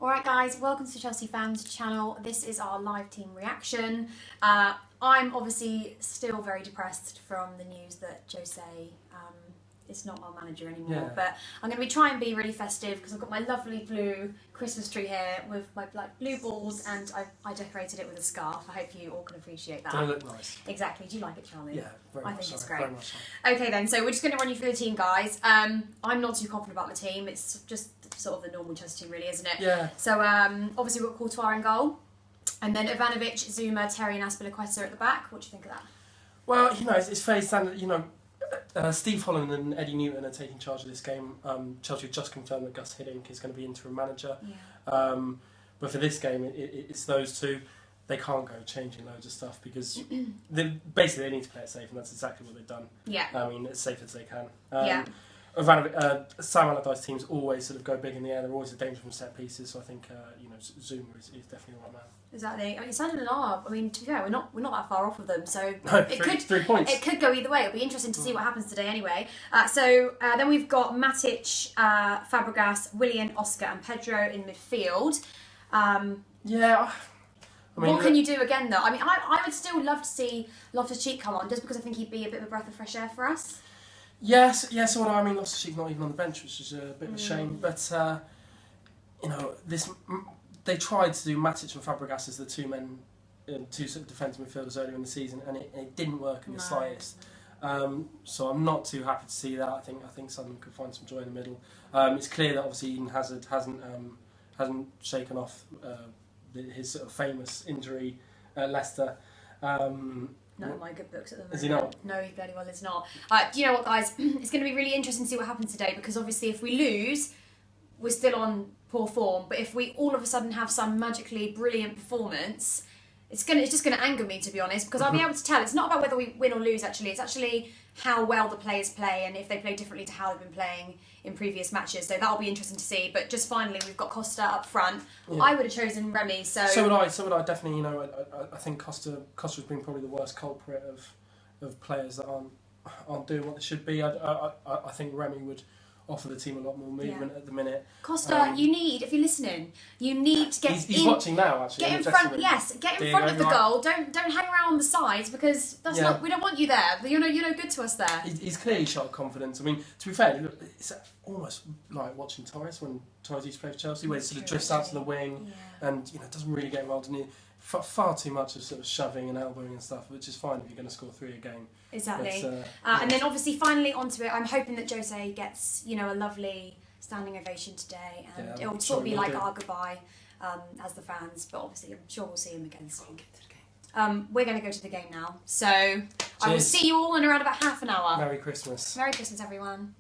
Alright guys, welcome to the Chelsea Fans channel. This is our live team reaction. I'm obviously still very depressed from the news that Jose is not our manager anymore, but I'm going to try and be really festive because I've got my lovely blue Christmas tree here with my blue balls, and I decorated it with a scarf. I hope you all can appreciate that. Doesn't it look nice? Exactly. Do you like it, Charlie? Yeah, very much. I think it's so. great. Very much so. Okay then, so we're just going to run you through the team, guys. I'm not too confident about the team. It's just sort of the normal Chelsea team, really, isn't it? Yeah. So obviously we've got Courtois in goal, and then Ivanovic, Zuma, Terry, and Azpilicueta at the back. What do you think of that? Well, you know, it's fairly standard. You know, Steve Holland and Eddie Newton are taking charge of this game. Chelsea have just confirmed that Gus Hiddink is going to be interim manager. Yeah. But for this game, it's those two. They can't go changing loads of stuff because basically they need to play it safe, and that's exactly what they've done. Yeah. I mean, as safe as they can. Yeah. Sam Allardyce teams always sort of go big in the air. They're always a danger from set pieces. So I think you know, Zuma is definitely the right man. Exactly. I mean, Sunderland are. I mean, to be fair, we're not that far off of them. So no, three points. It could go either way. It'll be interesting to see what happens today, anyway. Then we've got Matic, Fabregas, Willian, Oscar, and Pedro in midfield. Yeah. I mean, what can you do again, though? I mean, I would still love to see Loftus-Cheek come on, just because I think he'd be a bit of a breath of fresh air for us. Yes. So I mean, Loftus-Cheek's not even on the bench, which is a bit of a shame. But you know, they tried to do Matic and Fabregas as the two sort of defensive midfielders earlier in the season, and it didn't work in the slightest. So I'm not too happy to see that. I think Sunderland could find some joy in the middle. It's clear that obviously Eden Hazard hasn't shaken off his sort of famous injury at Leicester. Not in my good books at the moment. Is he not? No, he bloody well is not. Do you know what, guys? It's going to be really interesting to see what happens today, because obviously if we lose, we're still on poor form. But if we all of a sudden have some magically brilliant performance, it's just going to anger me, to be honest, because I'll be able to tell. It's not about whether we win or lose, actually. It's actually how well the players play and if they play differently to how they've been playing in previous matches. So that'll be interesting to see. But just finally, we've got Costa up front. Yeah. I would have chosen Remy. So would I. Definitely, you know, I think Costa's been probably the worst culprit of players that aren't doing what they should be. I think Remy would offer the team a lot more movement at the minute. Costa, you need, if you're listening, you need to get he's watching now, actually. Get in front, get in front of the goal. Don't hang around on the sides, because that's not. We don't want you there. You're no good to us there. He's clearly shot confidence. I mean, to be fair, it's almost like watching Torres when Torres used to play for Chelsea, where he sort of drifts out to the wing and doesn't really get involved in it. Far too much of sort of shoving and elbowing and stuff, which is fine if you're going to score 3 a game. Exactly. And then obviously finally onto it, I'm hoping that Jose gets, you know, a lovely standing ovation today, and it will sort of be like our goodbye as the fans, but obviously I'm sure we'll see him again soon. We're going to go to the game now, so I will see you all in around about half an hour. Merry Christmas. Merry Christmas, everyone.